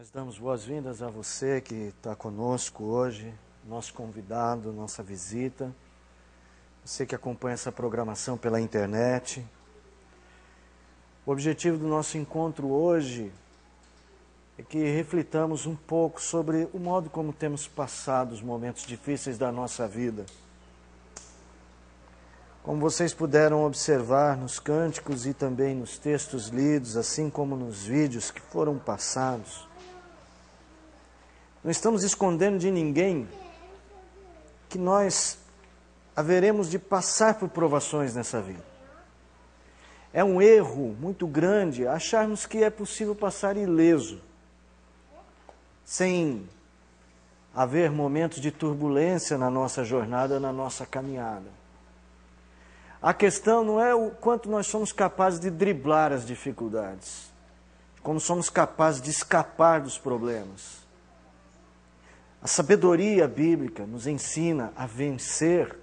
Nós damos boas-vindas a você que está conosco hoje, nosso convidado, nossa visita, você que acompanha essa programação pela internet. O objetivo do nosso encontro hoje é que reflitamos um pouco sobre o modo como temos passado os momentos difíceis da nossa vida. Como vocês puderam observar nos cânticos e também nos textos lidos, assim como nos vídeos que foram passados, não estamos escondendo de ninguém que nós haveremos de passar por provações nessa vida. É um erro muito grande acharmos que é possível passar ileso, sem haver momentos de turbulência na nossa jornada, na nossa caminhada. A questão não é o quanto nós somos capazes de driblar as dificuldades, como somos capazes de escapar dos problemas. A sabedoria bíblica nos ensina a vencer,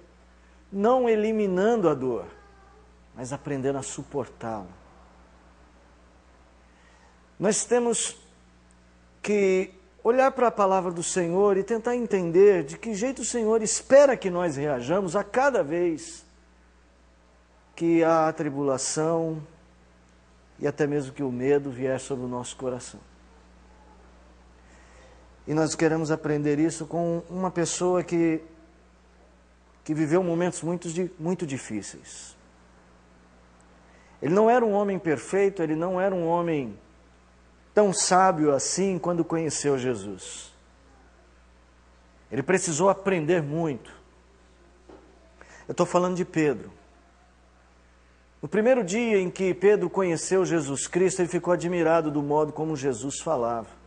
não eliminando a dor, mas aprendendo a suportá-la. Nós temos que olhar para a palavra do Senhor e tentar entender de que jeito o Senhor espera que nós reajamos a cada vez que a tribulação e até mesmo que o medo vier sobre o nosso coração. E nós queremos aprender isso com uma pessoa que viveu momentos muito difíceis. Ele não era um homem perfeito, ele não era um homem tão sábio assim quando conheceu Jesus. Ele precisou aprender muito. Eu estou falando de Pedro. No primeiro dia em que Pedro conheceu Jesus Cristo, ele ficou admirado do modo como Jesus falava.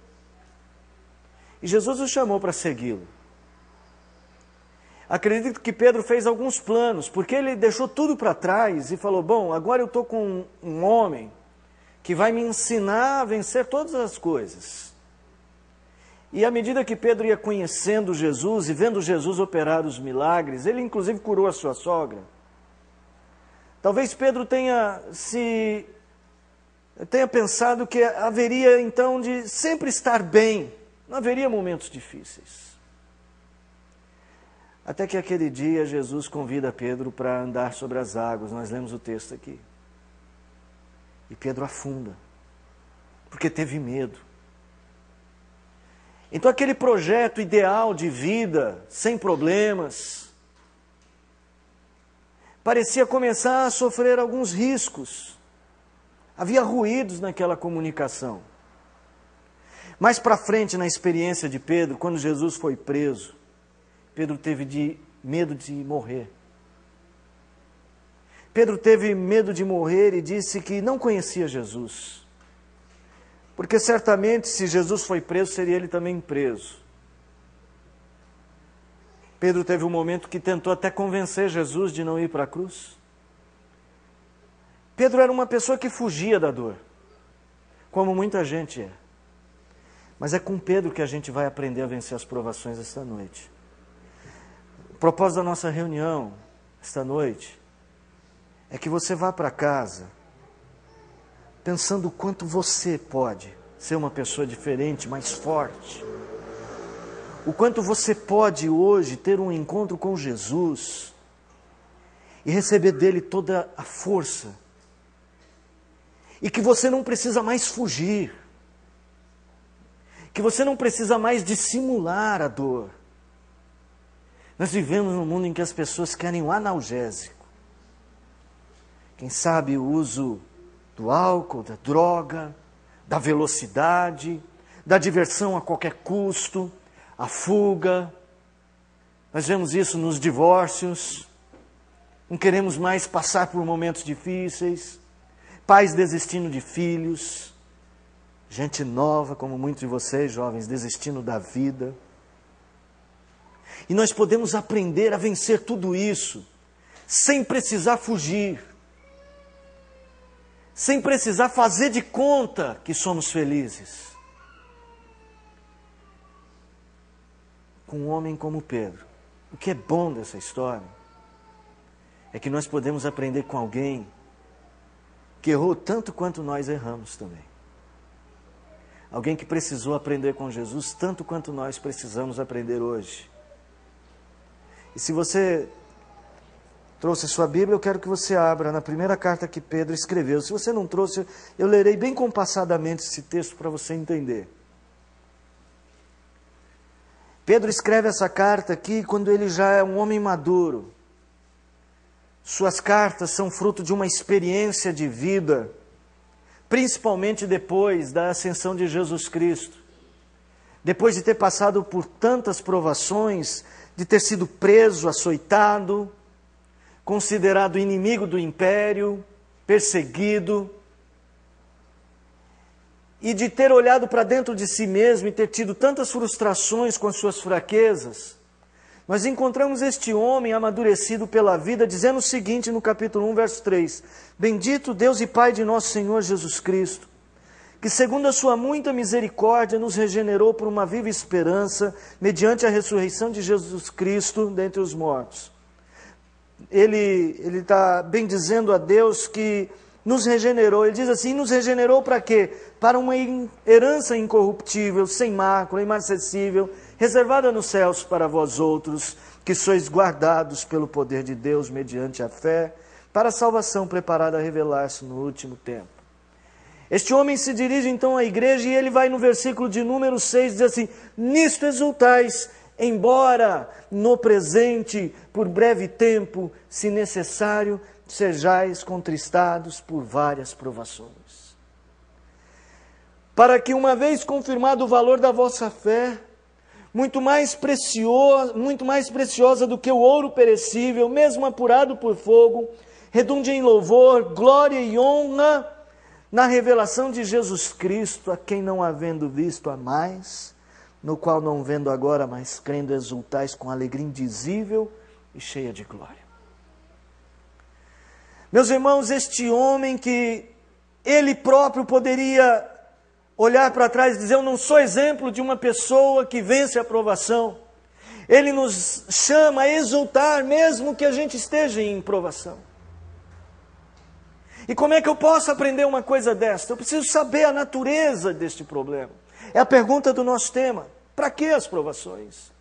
E Jesus o chamou para segui-lo. Acredito que Pedro fez alguns planos, porque ele deixou tudo para trás e falou, bom, agora eu estou com um homem que vai me ensinar a vencer todas as coisas. E à medida que Pedro ia conhecendo Jesus e vendo Jesus operar os milagres, ele inclusive curou a sua sogra. Talvez Pedro tenha pensado que haveria então de sempre estar bem, não haveria momentos difíceis. Até que aquele dia Jesus convida Pedro para andar sobre as águas, nós lemos o texto aqui. E Pedro afunda, porque teve medo. Então aquele projeto ideal de vida, sem problemas, parecia começar a sofrer alguns riscos. Havia ruídos naquela comunicação. Mais para frente na experiência de Pedro, quando Jesus foi preso, Pedro teve medo de morrer. Pedro teve medo de morrer e disse que não conhecia Jesus. Porque certamente se Jesus foi preso, seria ele também preso. Pedro teve um momento que tentou até convencer Jesus de não ir para a cruz. Pedro era uma pessoa que fugia da dor, como muita gente é. Mas é com Pedro que a gente vai aprender a vencer as provações esta noite. O propósito da nossa reunião esta noite é que você vá para casa pensando o quanto você pode ser uma pessoa diferente, mais forte. O quanto você pode hoje ter um encontro com Jesus e receber dele toda a força. E que você não precisa mais fugir. Que você não precisa mais dissimular a dor. Nós vivemos num mundo em que as pessoas querem um analgésico. Quem sabe o uso do álcool, da droga, da velocidade, da diversão a qualquer custo, a fuga. Nós vemos isso nos divórcios. Não queremos mais passar por momentos difíceis. Pais desistindo de filhos. Gente nova, como muitos de vocês, jovens, desistindo da vida. E nós podemos aprender a vencer tudo isso, sem precisar fugir. Sem precisar fazer de conta que somos felizes. Com um homem como Pedro. O que é bom dessa história é que nós podemos aprender com alguém que errou tanto quanto nós erramos também. Alguém que precisou aprender com Jesus tanto quanto nós precisamos aprender hoje. E se você trouxe a sua Bíblia, eu quero que você abra na primeira carta que Pedro escreveu. Se você não trouxe, eu lerei bem compassadamente esse texto para você entender. Pedro escreve essa carta aqui quando ele já é um homem maduro. Suas cartas são fruto de uma experiência de vida, principalmente depois da ascensão de Jesus Cristo. Depois de ter passado por tantas provações, de ter sido preso, açoitado, considerado inimigo do império, perseguido, e de ter olhado para dentro de si mesmo e ter tido tantas frustrações com as suas fraquezas, nós encontramos este homem amadurecido pela vida, dizendo o seguinte no capítulo 1, verso 3: Bendito Deus e Pai de nosso Senhor Jesus Cristo, que segundo a sua muita misericórdia nos regenerou por uma viva esperança, mediante a ressurreição de Jesus Cristo dentre os mortos. Ele está bendizendo a Deus que nos regenerou. Ele diz assim: nos regenerou para quê? Para uma herança incorruptível, sem mácula, imarcessível, reservada nos céus para vós outros, que sois guardados pelo poder de Deus mediante a fé, para a salvação preparada a revelar-se no último tempo. Este homem se dirige então à igreja e ele vai no versículo de número 6, diz assim: nisto exultais, embora no presente, por breve tempo, se necessário, sejais contristados por várias provações. Para que, uma vez confirmado o valor da vossa fé, muito mais preciosa do que o ouro perecível, mesmo apurado por fogo, redunde em louvor, glória e honra na revelação de Jesus Cristo, a quem não havendo visto a mais, no qual não vendo agora, mas crendo exultais com alegria indizível e cheia de glória. Meus irmãos, este homem que ele próprio poderia olhar para trás e dizer: eu não sou exemplo de uma pessoa que vence a provação. Ele nos chama a exultar mesmo que a gente esteja em provação. E como é que eu posso aprender uma coisa desta? Eu preciso saber a natureza deste problema. É a pergunta do nosso tema. Para que as provações?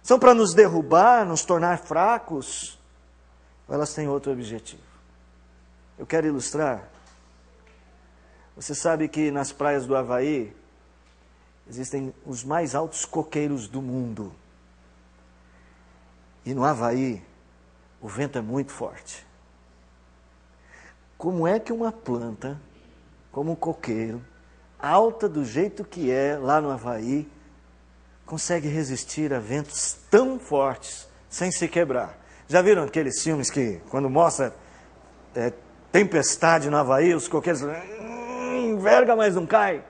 São para nos derrubar, nos tornar fracos? Ou elas têm outro objetivo? Eu quero ilustrar. Você sabe que nas praias do Havaí existem os mais altos coqueiros do mundo. E no Havaí o vento é muito forte. Como é que uma planta, como um coqueiro, alta do jeito que é lá no Havaí, consegue resistir a ventos tão fortes sem se quebrar? Já viram aqueles filmes que, quando mostra tempestade no Havaí, os coqueiros enverga, mas não cai?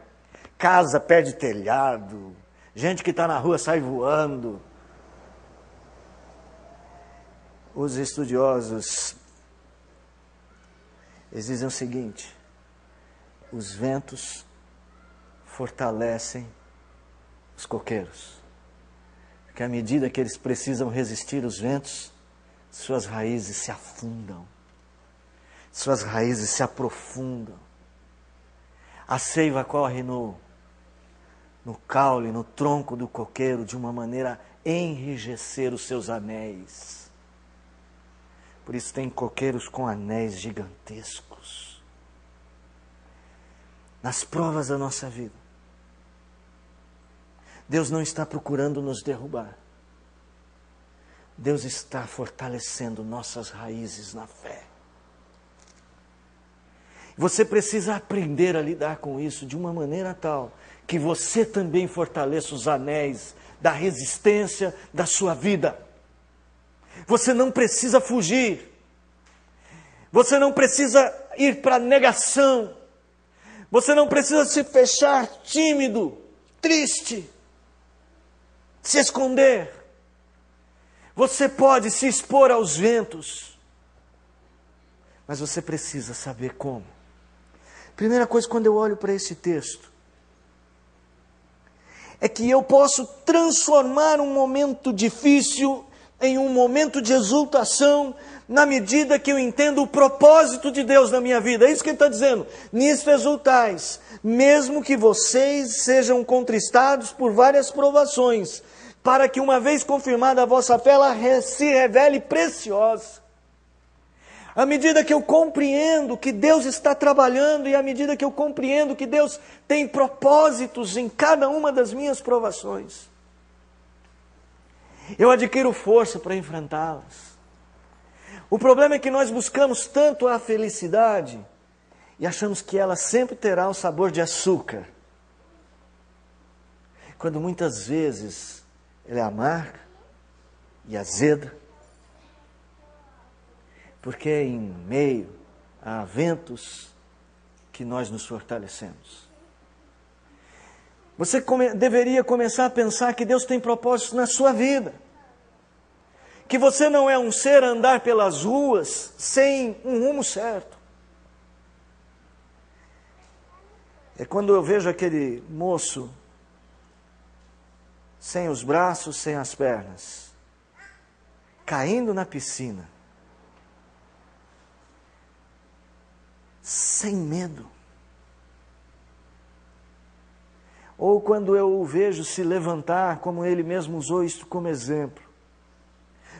Casa perde telhado, gente que está na rua sai voando. Os estudiosos eles dizem o seguinte: os ventos fortalecem os coqueiros, porque à medida que eles precisam resistir os ventos, suas raízes se afundam, suas raízes se aprofundam. A seiva corre no caule, no tronco do coqueiro, de uma maneira a enrijecer os seus anéis. Por isso tem coqueiros com anéis gigantescos. Nas provas da nossa vida, Deus não está procurando nos derrubar. Deus está fortalecendo nossas raízes na fé. Você precisa aprender a lidar com isso de uma maneira tal que você também fortaleça os anéis da resistência da sua vida. Você não precisa fugir. Você não precisa ir para a negação. Você não precisa se fechar tímido, triste, se esconder. Você pode se expor aos ventos, mas você precisa saber como. Primeira coisa, quando eu olho para esse texto, é que eu posso transformar um momento difícil em um momento de exultação, na medida que eu entendo o propósito de Deus na minha vida. É isso que ele está dizendo. Nisto exultais, mesmo que vocês sejam contristados por várias provações, para que uma vez confirmada a vossa fé, ela se revele preciosa. À medida que eu compreendo que Deus está trabalhando e à medida que eu compreendo que Deus tem propósitos em cada uma das minhas provações, eu adquiro força para enfrentá-las. O problema é que nós buscamos tanto a felicidade e achamos que ela sempre terá um sabor de açúcar, quando muitas vezes ela é amarga e azeda, porque é em meio a ventos que nós nos fortalecemos. Você deveria começar a pensar que Deus tem propósitos na sua vida. Que você não é um ser a andar pelas ruas sem um rumo certo. É quando eu vejo aquele moço sem os braços, sem as pernas, caindo na piscina, sem medo. Ou quando eu o vejo se levantar, como ele mesmo usou isto como exemplo,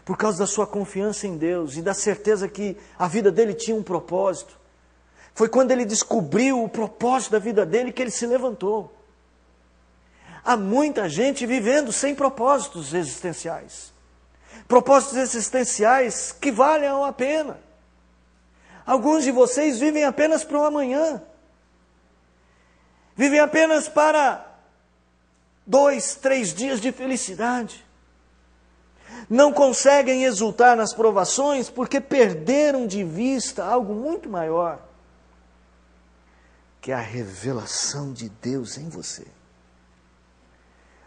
por causa da sua confiança em Deus e da certeza que a vida dele tinha um propósito. Foi quando ele descobriu o propósito da vida dele que ele se levantou. Há muita gente vivendo sem propósitos existenciais. Propósitos existenciais que valem a pena. Alguns de vocês vivem apenas para o amanhã. Vivem apenas para 2, 3 dias de felicidade. Não conseguem exultar nas provações porque perderam de vista algo muito maior, que é a revelação de Deus em você.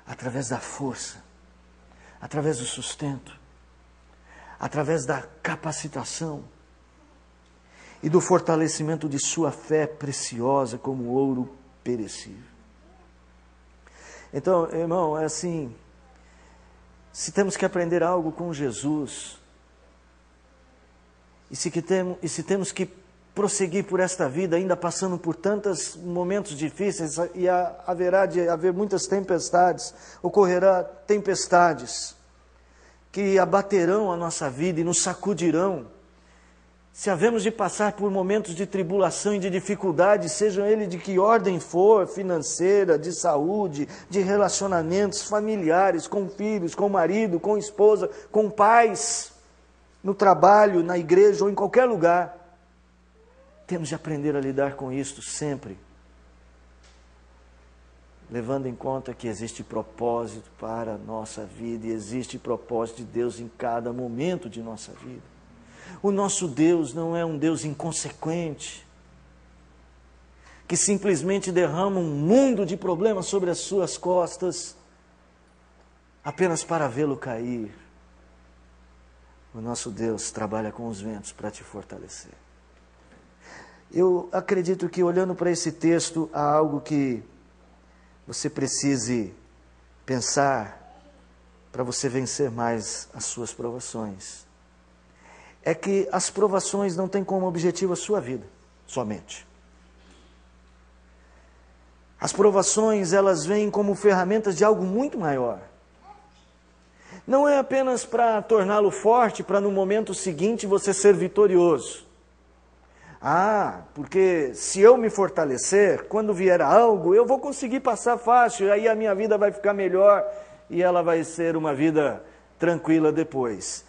Através da força, através do sustento, através da capacitação e do fortalecimento de sua fé preciosa como ouro perecível. Então, irmão, é assim, se temos que aprender algo com Jesus, e se temos que prosseguir por esta vida, ainda passando por tantos momentos difíceis, e haverá de haver muitas tempestades, ocorrerá tempestades que abaterão a nossa vida e nos sacudirão. Se havemos de passar por momentos de tribulação e de dificuldade, sejam eles de que ordem for, financeira, de saúde, de relacionamentos familiares, com filhos, com marido, com esposa, com pais, no trabalho, na igreja ou em qualquer lugar, temos de aprender a lidar com isto sempre, levando em conta que existe propósito para a nossa vida e existe propósito de Deus em cada momento de nossa vida. O nosso Deus não é um Deus inconsequente, que simplesmente derrama um mundo de problemas sobre as suas costas, apenas para vê-lo cair. O nosso Deus trabalha com os ventos para te fortalecer. Eu acredito que, olhando para esse texto, há algo que você precise pensar para você vencer mais as suas provações. É que as provações não têm como objetivo a sua vida, somente. As provações, elas vêm como ferramentas de algo muito maior. Não é apenas para torná-lo forte, para no momento seguinte você ser vitorioso. Porque se eu me fortalecer, quando vier algo, eu vou conseguir passar fácil, aí a minha vida vai ficar melhor e ela vai ser uma vida tranquila depois.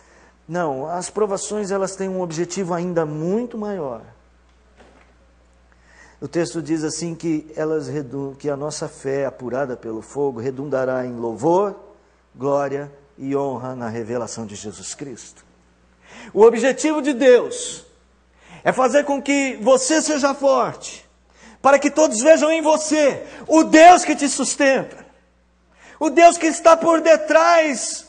Não, as provações elas têm um objetivo ainda muito maior. O texto diz assim que que a nossa fé apurada pelo fogo redundará em louvor, glória e honra na revelação de Jesus Cristo. O objetivo de Deus é fazer com que você seja forte, para que todos vejam em você o Deus que te sustenta, o Deus que está por detrás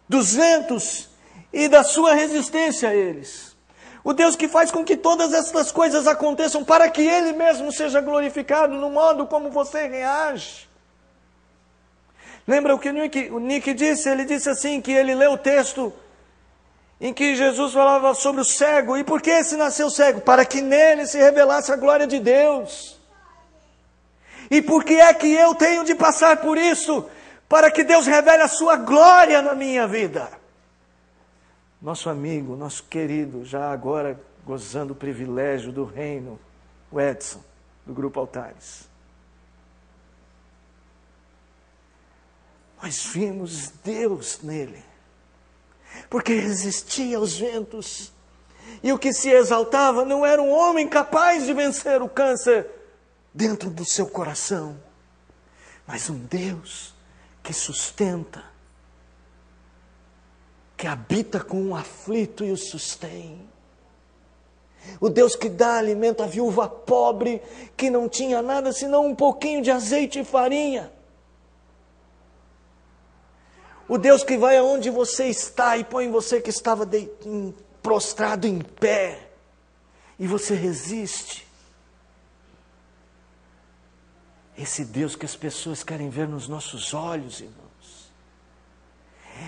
dos ventos e da sua resistência a eles. O Deus que faz com que todas estas coisas aconteçam para que Ele mesmo seja glorificado no modo como você reage. Lembra o que o Nick disse? Ele disse assim, que ele leu o texto em que Jesus falava sobre o cego. E por que esse nasceu cego? Para que nele se revelasse a glória de Deus. E por que é que eu tenho de passar por isso? Para que Deus revele a sua glória na minha vida. Nosso amigo, nosso querido, já agora gozando o privilégio do reino, o Edson, do Grupo Altares. Nós vimos Deus nele, porque resistia aos ventos, e o que se exaltava não era um homem capaz de vencer o câncer dentro do seu coração, mas um Deus que sustenta, que habita com o aflito e o sustém. O Deus que dá alimento à viúva pobre, que não tinha nada senão um pouquinho de azeite e farinha. O Deus que vai aonde você está e põe você que estava prostrado em pé, e você resiste. Esse Deus que as pessoas querem ver nos nossos olhos, irmãos.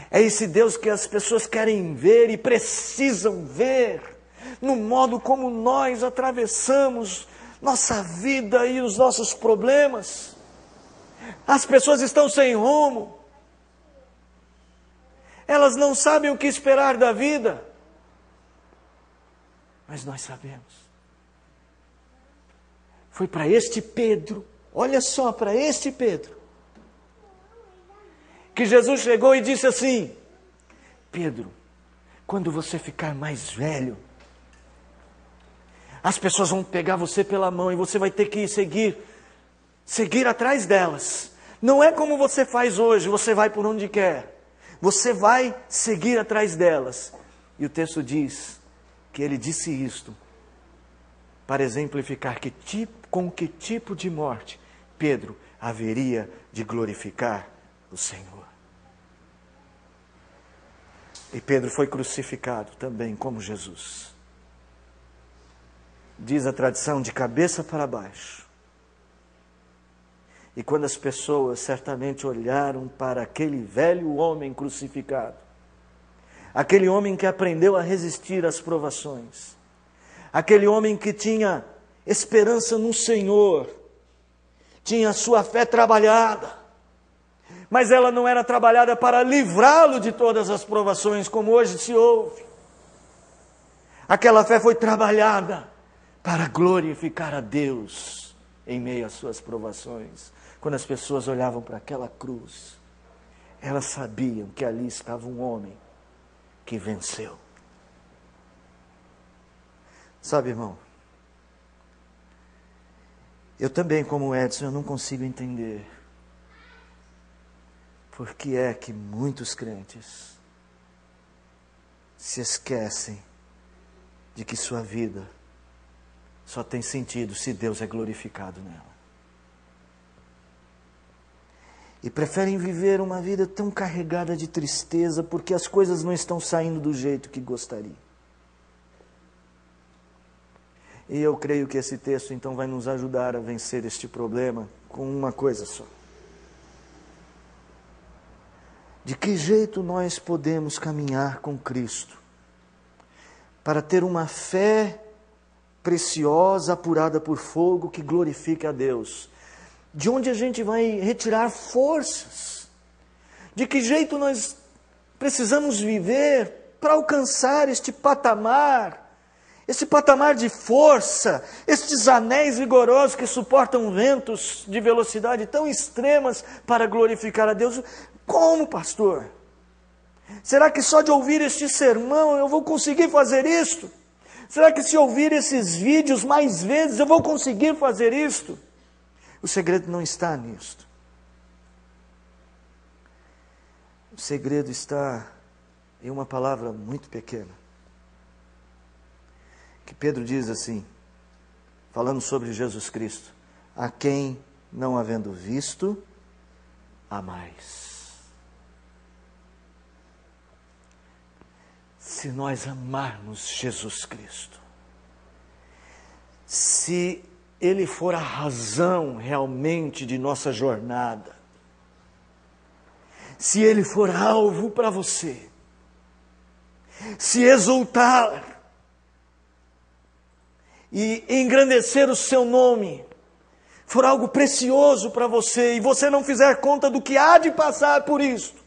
É esse Deus que as pessoas querem ver e precisam ver no modo como nós atravessamos nossa vida e os nossos problemas. As pessoas estão sem rumo. Elas não sabem o que esperar da vida. Mas nós sabemos. Foi para este Pedro, olha só, para este Pedro, que Jesus chegou e disse assim: Pedro, quando você ficar mais velho, as pessoas vão pegar você pela mão e você vai ter que seguir atrás delas. Não é como você faz hoje, você vai por onde quer. Você vai seguir atrás delas. E o texto diz que ele disse isto para exemplificar com que tipo de morte Pedro haveria de glorificar o Senhor. E Pedro foi crucificado também como Jesus. Diz a tradição, de cabeça para baixo. E quando as pessoas certamente olharam para aquele velho homem crucificado, aquele homem que aprendeu a resistir às provações, aquele homem que tinha esperança no Senhor, tinha a sua fé trabalhada, mas ela não era trabalhada para livrá-lo de todas as provações, como hoje se ouve. Aquela fé foi trabalhada para glorificar a Deus em meio às suas provações. Quando as pessoas olhavam para aquela cruz, elas sabiam que ali estava um homem que venceu. Sabe, irmão, eu também, como Edson, eu não consigo entender por que é que muitos crentes se esquecem de que sua vida só tem sentido se Deus é glorificado nela. E preferem viver uma vida tão carregada de tristeza porque as coisas não estão saindo do jeito que gostariam. E eu creio que esse texto então vai nos ajudar a vencer este problema com uma coisa só. De que jeito nós podemos caminhar com Cristo para ter uma fé preciosa, apurada por fogo, que glorifique a Deus? De onde a gente vai retirar forças? De que jeito nós precisamos viver para alcançar este patamar de força, estes anéis vigorosos que suportam ventos de velocidade tão extremas para glorificar a Deus? Como, pastor? Será que só de ouvir este sermão eu vou conseguir fazer isto? Será que se ouvir esses vídeos mais vezes eu vou conseguir fazer isto? O segredo não está nisto. O segredo está em uma palavra muito pequena, que Pedro diz assim, falando sobre Jesus Cristo: a quem, não havendo visto, amais. Se nós amarmos Jesus Cristo, se Ele for a razão realmente de nossa jornada, se ele for alvo para você, se exultar e engrandecer o seu nome, for algo precioso para você, e você não fizer conta do que há de passar por isto,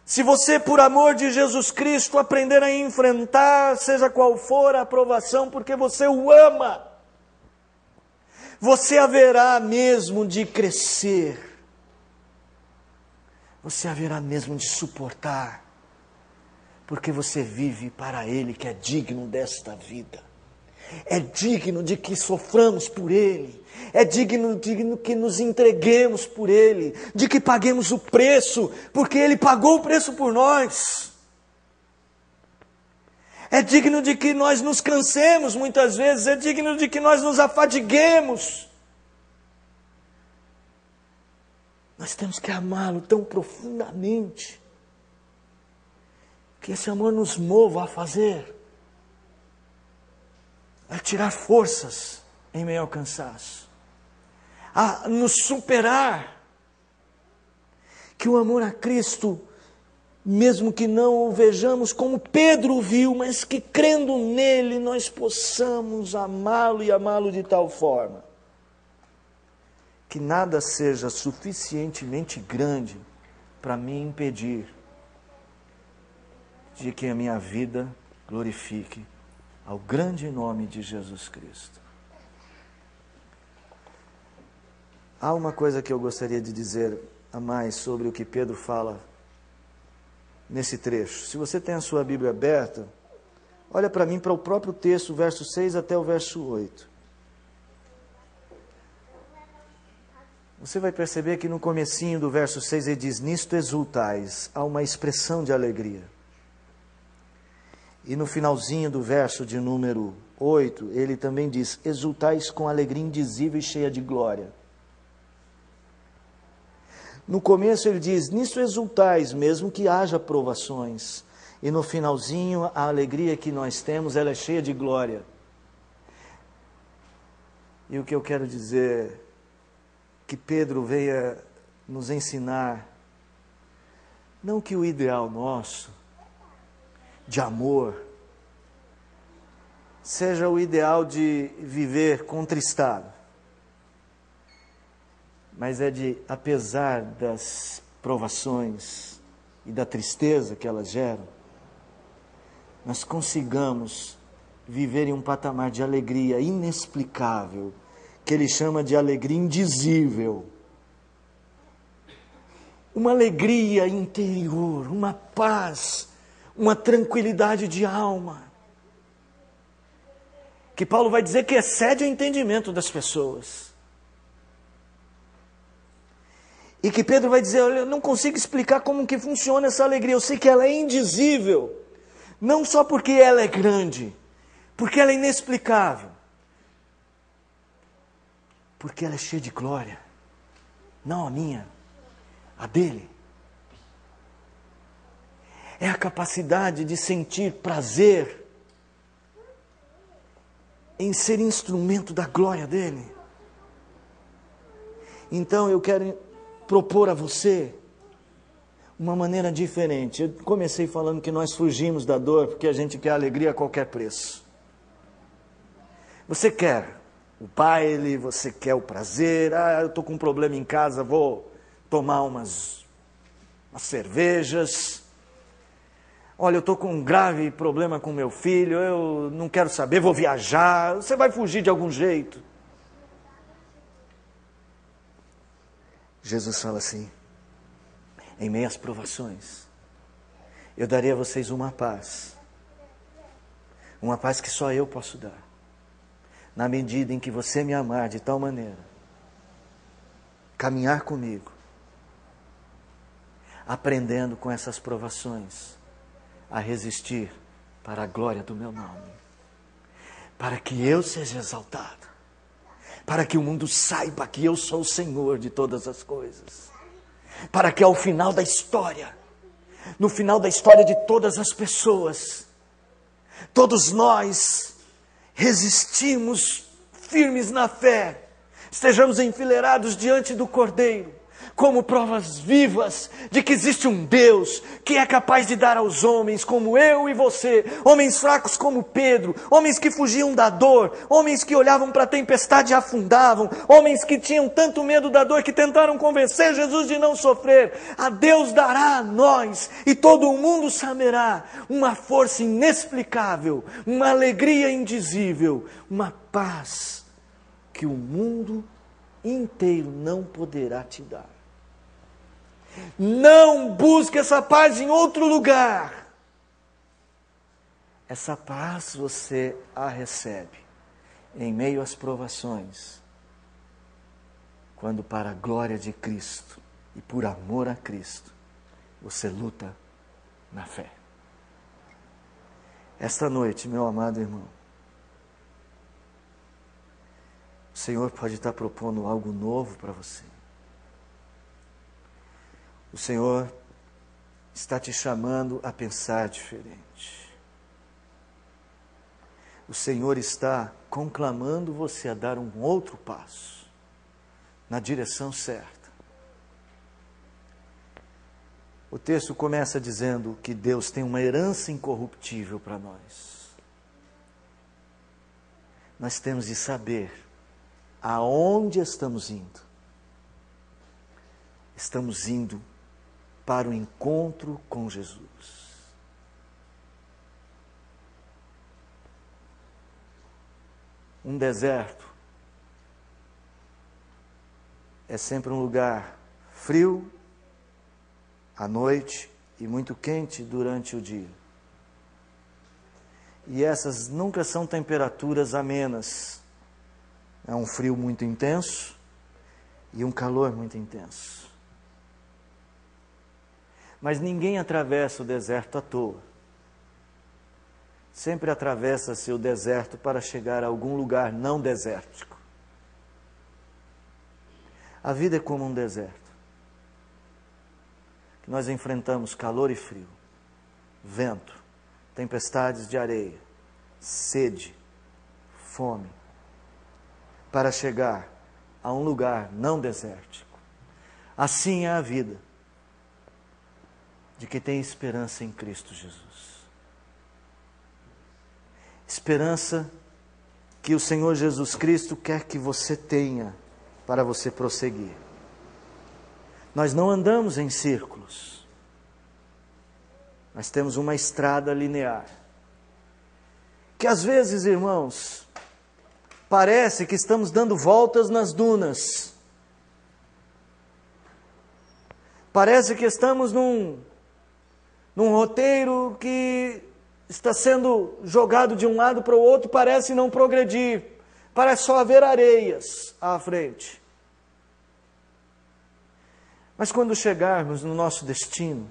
se você, por amor de Jesus Cristo, aprender a enfrentar, seja qual for a provação, porque você o ama, você haverá mesmo de crescer, você haverá mesmo de suportar, porque você vive para Ele, que é digno desta vida. É digno de que soframos por Ele. É digno que nos entreguemos por Ele. De que paguemos o preço, porque Ele pagou o preço por nós. É digno de que nós nos cansemos muitas vezes. É digno de que nós nos afadiguemos. Nós temos que amá-lo tão profundamente, que esse amor nos mova a fazer, a tirar forças em meio ao cansaço, a nos superar, que o amor a Cristo, mesmo que não o vejamos como Pedro viu, mas que crendo nele nós possamos amá-lo e amá-lo de tal forma, que nada seja suficientemente grande para me impedir de que a minha vida glorifique ao grande nome de Jesus Cristo. Há uma coisa que eu gostaria de dizer a mais sobre o que Pedro fala nesse trecho. Se você tem a sua Bíblia aberta, olha para mim, para o próprio texto, verso 6 até o verso 8. Você vai perceber que no comecinho do verso 6 ele diz: nisto exultais. Há uma expressão de alegria. E no finalzinho do verso de número 8, ele também diz: exultais com alegria indizível e cheia de glória. No começo ele diz: nisto exultais, mesmo que haja provações. E no finalzinho, a alegria que nós temos, ela é cheia de glória. E o que eu quero dizer, que Pedro veio nos ensinar, não que o ideal nosso de amor seja o ideal de viver contristado, mas é de, apesar das provações e da tristeza que elas geram, nós consigamos viver em um patamar de alegria inexplicável, que ele chama de alegria indizível. Uma alegria interior, uma paz, uma tranquilidade de alma, que Paulo vai dizer que excede o entendimento das pessoas. E que Pedro vai dizer: olha, eu não consigo explicar como que funciona essa alegria, eu sei que ela é indizível, não só porque ela é grande, porque ela é inexplicável, porque ela é cheia de glória, não a minha, a dele. É a capacidade de sentir prazer em ser instrumento da glória dele. Então eu quero propor a você uma maneira diferente. Eu comecei falando que nós fugimos da dor porque a gente quer alegria a qualquer preço. Você quer o baile, você quer o prazer. Eu estou com um problema em casa, vou tomar umas cervejas. Olha, eu estou com um grave problema com meu filho, eu não quero saber, vou viajar. Você vai fugir de algum jeito. Jesus fala assim: em meio às provações, eu darei a vocês uma paz que só eu posso dar, na medida em que você me amar de tal maneira, caminhar comigo, aprendendo com essas provações a resistir para a glória do meu nome, para que eu seja exaltado, para que o mundo saiba que eu sou o Senhor de todas as coisas, para que ao final da história, no final da história de todas as pessoas, todos nós resistimos firmes na fé, estejamos enfileirados diante do Cordeiro, como provas vivas de que existe um Deus que é capaz de dar aos homens como eu e você, homens fracos como Pedro, homens que fugiam da dor, homens que olhavam para a tempestade e afundavam, homens que tinham tanto medo da dor que tentaram convencer Jesus de não sofrer. A Deus dará a nós e todo o mundo saberá uma força inexplicável, uma alegria indizível, uma paz que o mundo inteiro não poderá te dar. Não busque essa paz em outro lugar. Essa paz você a recebe em meio às provações, quando para a glória de Cristo e por amor a Cristo, você luta na fé. Esta noite, meu amado irmão, o Senhor pode estar propondo algo novo para você. O Senhor está te chamando a pensar diferente. O Senhor está conclamando você a dar um outro passo na direção certa. O texto começa dizendo que Deus tem uma herança incorruptível para nós. Nós temos de saber aonde estamos indo. Estamos indo para o encontro com Jesus. Um deserto é sempre um lugar frio à noite e muito quente durante o dia. E essas nunca são temperaturas amenas. É um frio muito intenso e um calor muito intenso. Mas ninguém atravessa o deserto à toa. Sempre atravessa-se o deserto para chegar a algum lugar não desértico. A vida é como um deserto. Nós enfrentamos calor e frio, vento, tempestades de areia, sede, fome, para chegar a um lugar não desértico. Assim é a vida de quem tem esperança em Cristo Jesus. Esperança que o Senhor Jesus Cristo quer que você tenha para você prosseguir. Nós não andamos em círculos. Nós temos uma estrada linear. Que às vezes, irmãos, parece que estamos dando voltas nas dunas. Parece que estamos num roteiro que está sendo jogado de um lado para o outro, parece não progredir. Parece só haver areias à frente. Mas quando chegarmos no nosso destino,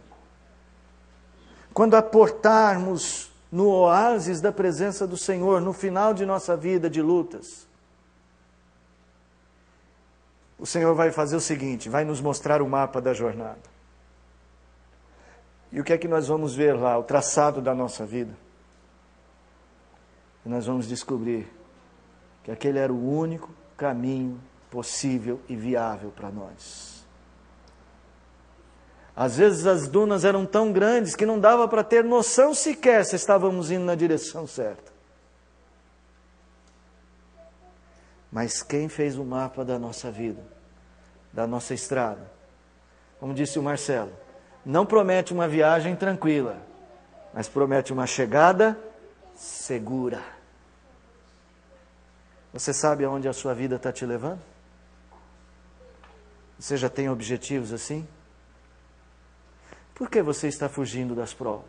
quando aportarmos no oásis da presença do Senhor, no final de nossa vida de lutas, o Senhor vai fazer o seguinte, vai nos mostrar o mapa da jornada. E o que é que nós vamos ver lá? O traçado da nossa vida. E nós vamos descobrir que aquele era o único caminho possível e viável para nós. Às vezes as dunas eram tão grandes que não dava para ter noção sequer se estávamos indo na direção certa. Mas quem fez o mapa da nossa vida, da nossa estrada, como disse o Marcelo, não promete uma viagem tranquila, mas promete uma chegada segura. Você sabe aonde a sua vida está te levando? Você já tem objetivos assim? Por que você está fugindo das provas?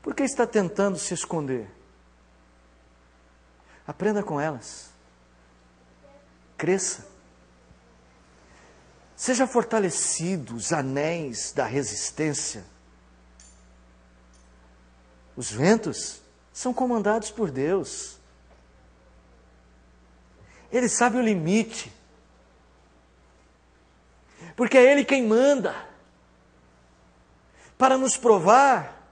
Por que está tentando se esconder? Aprenda com elas. Cresça. Seja fortalecido, os anéis da resistência. Os ventos são comandados por Deus. Ele sabe o limite. Porque é Ele quem manda. Para nos provar,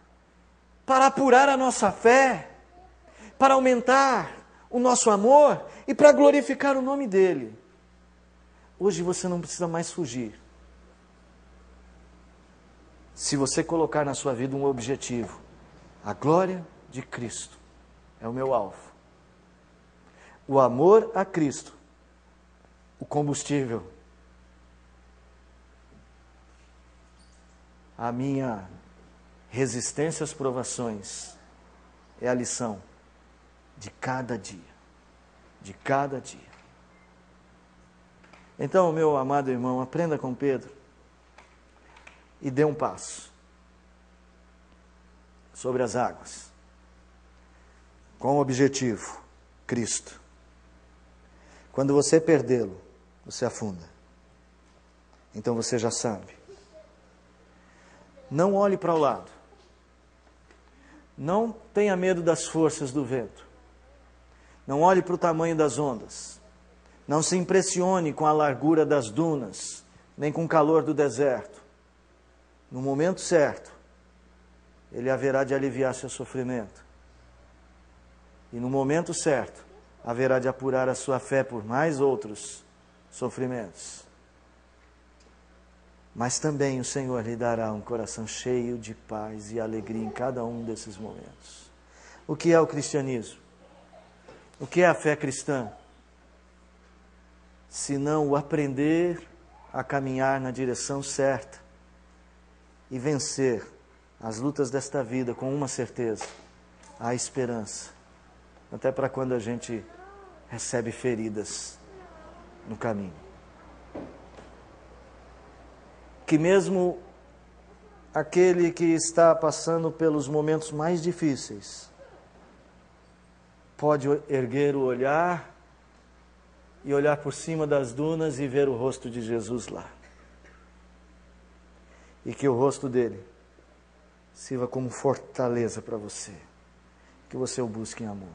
para apurar a nossa fé, para aumentar o nosso amor e para glorificar o nome dEle. Hoje você não precisa mais fugir. Se você colocar na sua vida um objetivo, a glória de Cristo é o meu alvo. O amor a Cristo, o combustível. A minha resistência às provações é a lição de cada dia. De cada dia. Então, meu amado irmão, aprenda com Pedro e dê um passo sobre as águas, com o objetivo, Cristo. Quando você perdê-lo, você afunda. Então você já sabe. Não olhe para o lado. Não tenha medo das forças do vento. Não olhe para o tamanho das ondas. Não se impressione com a largura das dunas, nem com o calor do deserto. No momento certo, Ele haverá de aliviar seu sofrimento. E no momento certo, haverá de apurar a sua fé por mais outros sofrimentos. Mas também o Senhor lhe dará um coração cheio de paz e alegria em cada um desses momentos. O que é o cristianismo? O que é a fé cristã? Se não o aprender a caminhar na direção certa e vencer as lutas desta vida com uma certeza, a esperança, até para quando a gente recebe feridas no caminho. Que mesmo aquele que está passando pelos momentos mais difíceis pode erguer o olhar e olhar por cima das dunas e ver o rosto de Jesus lá. E que o rosto dele sirva como fortaleza para você. Que você o busque em amor.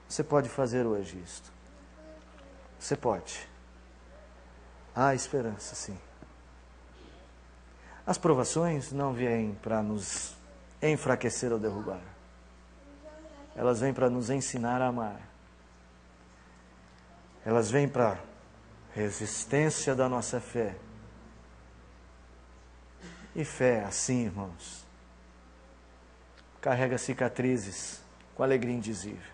Você pode fazer hoje isto. Você pode. Há esperança, sim. As provações não vêm para nos enfraquecer ou derrubar. Elas vêm para nos ensinar a amar. Elas vêm para a resistência da nossa fé. E fé, assim, irmãos, carrega cicatrizes com alegria indizível.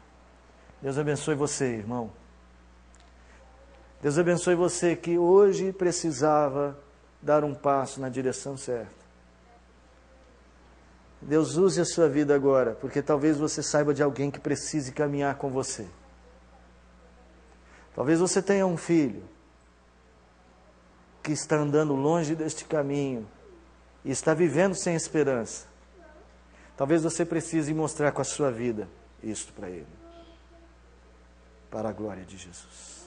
Deus abençoe você, irmão. Deus abençoe você que hoje precisava dar um passo na direção certa. Deus use a sua vida agora, porque talvez você saiba de alguém que precise caminhar com você. Talvez você tenha um filho que está andando longe deste caminho e está vivendo sem esperança. Talvez você precise mostrar com a sua vida isto para ele, para a glória de Jesus.